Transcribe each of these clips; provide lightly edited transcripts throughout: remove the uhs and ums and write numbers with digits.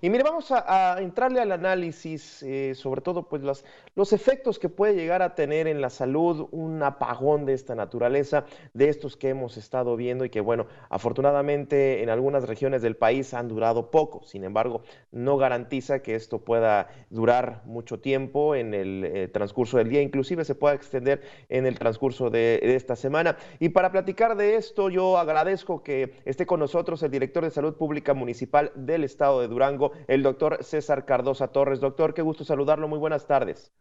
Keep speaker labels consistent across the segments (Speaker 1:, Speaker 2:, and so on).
Speaker 1: Y mire, vamos a entrarle al análisis, sobre todo pues los efectos que puede llegar a tener en la salud un apagón de esta naturaleza, de estos que hemos estado viendo y que bueno, afortunadamente en algunas regiones del país han durado poco. Sin embargo, no garantiza que esto pueda durar mucho tiempo en el transcurso del día, inclusive se pueda extender en el transcurso de esta semana. Y para platicar de esto, yo agradezco que esté con nosotros el director de Salud Pública Municipal del Estado de Durango, el doctor César Cardoza Torres. Doctor, qué gusto saludarlo, muy buenas tardes.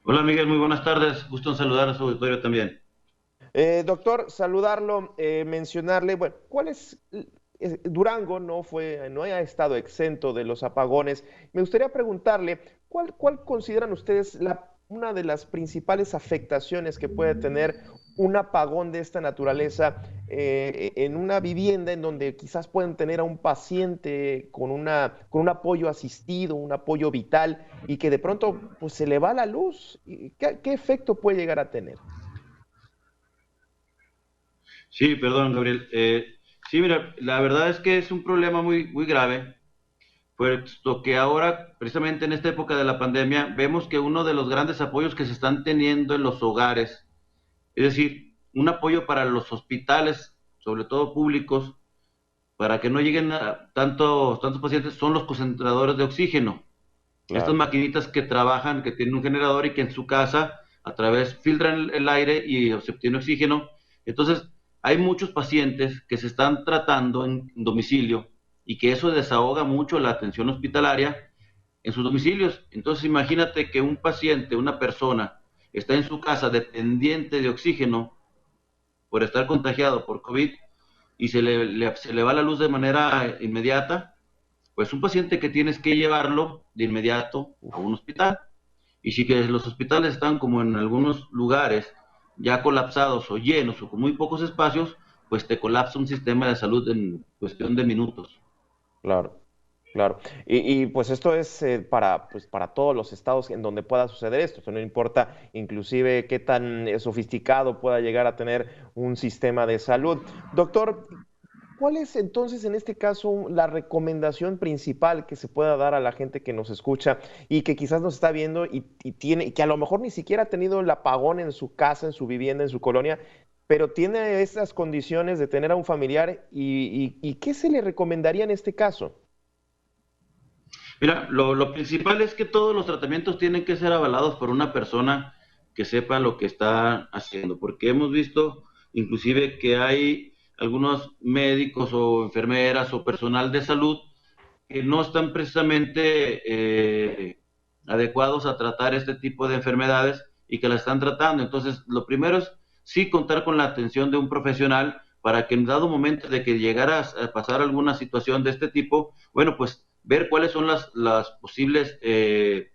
Speaker 2: Hola Miguel, muy buenas tardes. Gusto en saludar a su auditorio también.
Speaker 1: Doctor, saludarlo, mencionarle, bueno, ¿cuál es? Durango no ha estado exento de los apagones. Me gustaría preguntarle, ¿cuál consideran ustedes una de las principales afectaciones que puede tener un apagón de esta naturaleza en una vivienda en donde quizás pueden tener a un paciente con un apoyo asistido, un apoyo vital, y que de pronto pues, se le va la luz? ¿Qué efecto puede llegar a tener?
Speaker 2: Sí, perdón, Gabriel. Sí, mira, la verdad es que es un problema muy grave, puesto que ahora, precisamente en esta época de la pandemia, vemos que uno de los grandes apoyos que se están teniendo en los hogares, es decir, un apoyo para los hospitales, sobre todo públicos, para que no lleguen a tantos pacientes, son los concentradores de oxígeno. Estas
Speaker 1: Claro.
Speaker 2: maquinitas que trabajan, que tienen un generador y que en su casa a través filtran el aire y se obtiene oxígeno. Entonces, hay muchos pacientes que se están tratando en domicilio y que eso desahoga mucho la atención hospitalaria en sus domicilios. Entonces, imagínate que un paciente, una persona, está en su casa dependiente de oxígeno por estar contagiado por COVID y se le va la luz de manera inmediata, pues un paciente que tienes que llevarlo de inmediato a un hospital. Y si que los hospitales están como en algunos lugares ya colapsados o llenos o con muy pocos espacios, pues te colapsa un sistema de salud en cuestión de minutos.
Speaker 1: Claro, claro. Pues esto es pues, para todos los estados en donde pueda suceder esto. O sea, no importa inclusive qué tan sofisticado pueda llegar a tener un sistema de salud. Doctor, ¿cuál es entonces en este caso la recomendación principal que se pueda dar a la gente que nos escucha y que quizás nos está viendo y que a lo mejor ni siquiera ha tenido el apagón en su casa, en su vivienda, en su colonia, pero tiene esas condiciones de tener a un familiar y qué se le recomendaría en este caso?
Speaker 2: Mira, lo principal es que todos los tratamientos tienen que ser avalados por una persona que sepa lo que está haciendo, porque hemos visto inclusive que hay algunos médicos o enfermeras o personal de salud que no están precisamente adecuados a tratar este tipo de enfermedades y que la están tratando. Entonces, lo primero es sí contar con la atención de un profesional para que en dado momento de que llegara a pasar alguna situación de este tipo, bueno, pues ver cuáles son las posibles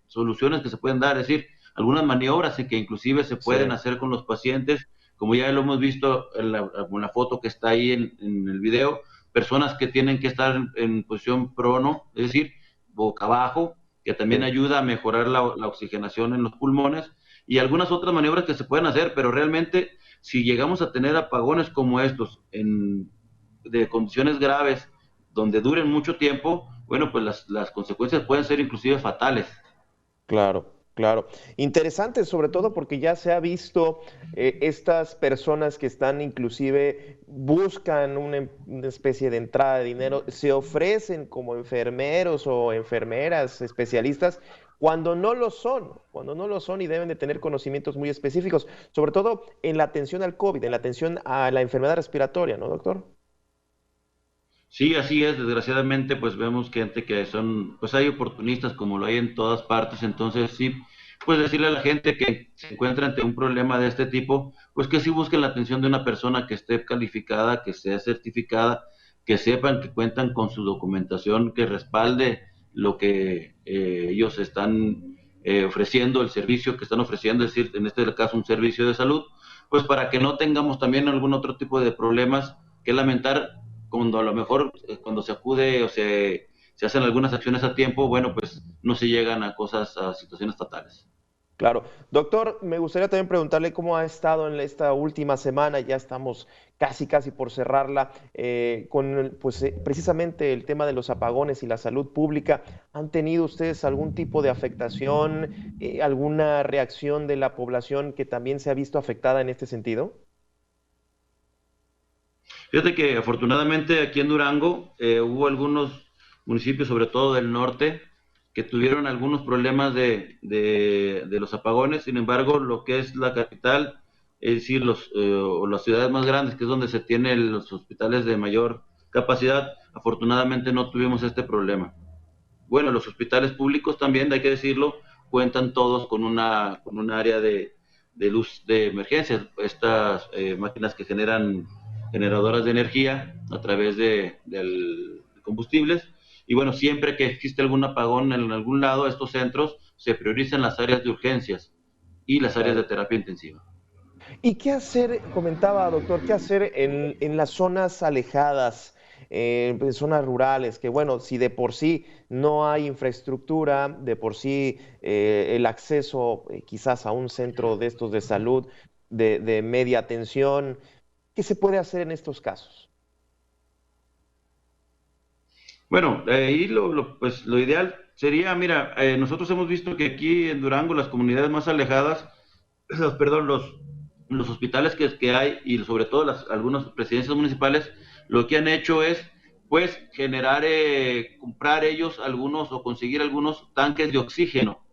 Speaker 2: soluciones que se pueden dar, es decir, algunas maniobras que inclusive se
Speaker 1: Sí,
Speaker 2: pueden hacer con los pacientes, como ya lo hemos visto en la foto que está ahí en el video, personas que tienen que estar en posición prono, es decir, boca abajo, que también
Speaker 1: sí.
Speaker 2: ayuda a mejorar la oxigenación en los pulmones y algunas otras maniobras que se pueden hacer, pero realmente si llegamos a tener apagones como estos de condiciones graves donde duren mucho tiempo, bueno, pues las consecuencias pueden ser inclusive fatales.
Speaker 1: Claro, claro. Interesante, sobre todo porque ya se ha visto estas personas que están inclusive buscan una especie de entrada de dinero, se ofrecen como enfermeros o enfermeras especialistas cuando no lo son y deben de tener conocimientos muy específicos, sobre todo en la atención al COVID, en la atención a la enfermedad respiratoria, ¿no, doctor?
Speaker 2: Sí, así es. Desgraciadamente, pues vemos gente que son, pues hay oportunistas como lo hay en todas partes. Entonces, sí, pues decirle a la gente que se encuentra ante un problema de este tipo, pues que sí busquen la atención de una persona que esté calificada, que sea certificada, que sepan que cuentan con su documentación que respalde lo que ellos están ofreciendo, el servicio que están ofreciendo, es decir, en este caso un servicio de salud, pues para que no tengamos también algún otro tipo de problemas que lamentar cuando a lo mejor cuando se acude o se hacen algunas acciones a tiempo, bueno, pues no se llegan a cosas, a situaciones fatales.
Speaker 1: Claro. Doctor, me gustaría también preguntarle cómo ha estado en esta última semana, ya estamos casi por cerrarla, precisamente el tema de los apagones y la salud pública. ¿Han tenido ustedes algún tipo de afectación, alguna reacción de la población que también se ha visto afectada en este sentido?
Speaker 2: Fíjate que afortunadamente aquí en Durango hubo algunos municipios, sobre todo del norte, que tuvieron algunos problemas de los apagones. Sin embargo, lo que es la capital, es decir, o las ciudades más grandes, que es donde se tienen los hospitales de mayor capacidad, afortunadamente no tuvimos este problema. Bueno, los hospitales públicos también, hay que decirlo, cuentan todos con un área de luz de emergencia, estas máquinas que generan generadoras de energía a través de combustibles. Y bueno, siempre que existe algún apagón en algún lado, estos centros se priorizan las áreas de urgencias y las áreas de
Speaker 1: Claro.
Speaker 2: terapia intensiva.
Speaker 1: ¿Y qué hacer, comentaba doctor, qué hacer en las zonas alejadas, en zonas rurales, que bueno, si de por sí no hay infraestructura, de por sí el acceso quizás a un centro de estos de salud de media atención, ¿qué se puede hacer en estos casos?
Speaker 2: Bueno, ahí pues, lo ideal sería, mira, nosotros hemos visto que aquí en Durango, las comunidades más alejadas, perdón, los hospitales que hay y sobre todo algunas presidencias municipales, lo que han hecho es, pues, comprar ellos algunos o conseguir algunos tanques de oxígeno,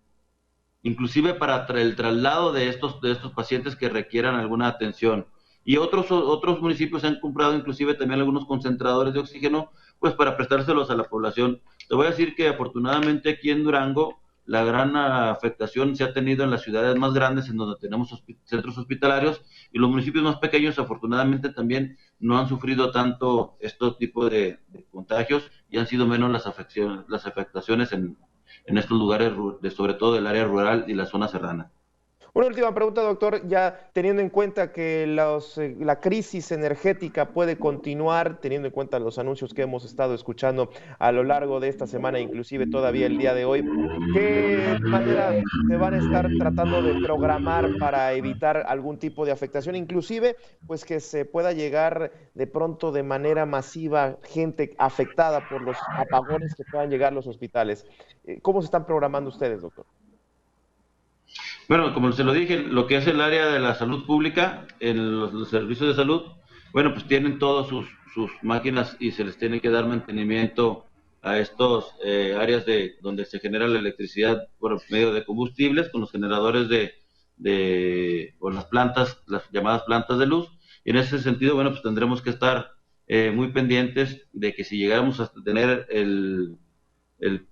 Speaker 2: inclusive para el traslado de estos pacientes que requieran alguna atención. Y otros municipios han comprado inclusive también algunos concentradores de oxígeno, pues para prestárselos a la población. Te voy a decir que afortunadamente aquí en Durango la gran afectación se ha tenido en las ciudades más grandes, en donde tenemos centros hospitalarios, y los municipios más pequeños afortunadamente también no han sufrido tanto este tipo de contagios y han sido menos las afectaciones en estos lugares, sobre todo del área rural y la zona serrana.
Speaker 1: Una última pregunta, doctor, ya teniendo en cuenta que la crisis energética puede continuar, teniendo en cuenta los anuncios que hemos estado escuchando a lo largo de esta semana, inclusive todavía el día de hoy, ¿qué manera se van a estar tratando de programar para evitar algún tipo de afectación, inclusive pues que se pueda llegar de pronto de manera masiva gente afectada por los apagones que puedan llegar a los hospitales? ¿Cómo se están programando ustedes, doctor?
Speaker 2: Bueno, como se lo dije, lo que es el área de la salud pública, en los servicios de salud, bueno, pues tienen todas sus máquinas y se les tiene que dar mantenimiento a estos áreas donde se genera la electricidad por medio de combustibles, con los generadores o las plantas, las llamadas plantas de luz. Y en ese sentido, bueno, pues tendremos que estar muy pendientes de que si llegáramos a tener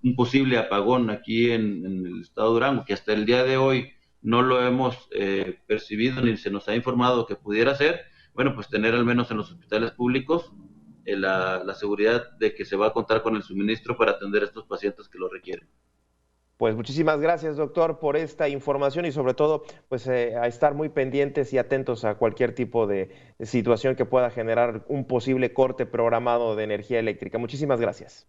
Speaker 2: un posible apagón aquí en el estado de Durango, que hasta el día de hoy no lo hemos percibido ni se nos ha informado que pudiera ser, bueno, pues tener al menos en los hospitales públicos la seguridad de que se va a contar con el suministro para atender a estos pacientes que lo requieren.
Speaker 1: Pues muchísimas gracias, doctor, por esta información y sobre todo, pues a estar muy pendientes y atentos a cualquier tipo de situación que pueda generar un posible corte programado de energía eléctrica. Muchísimas gracias.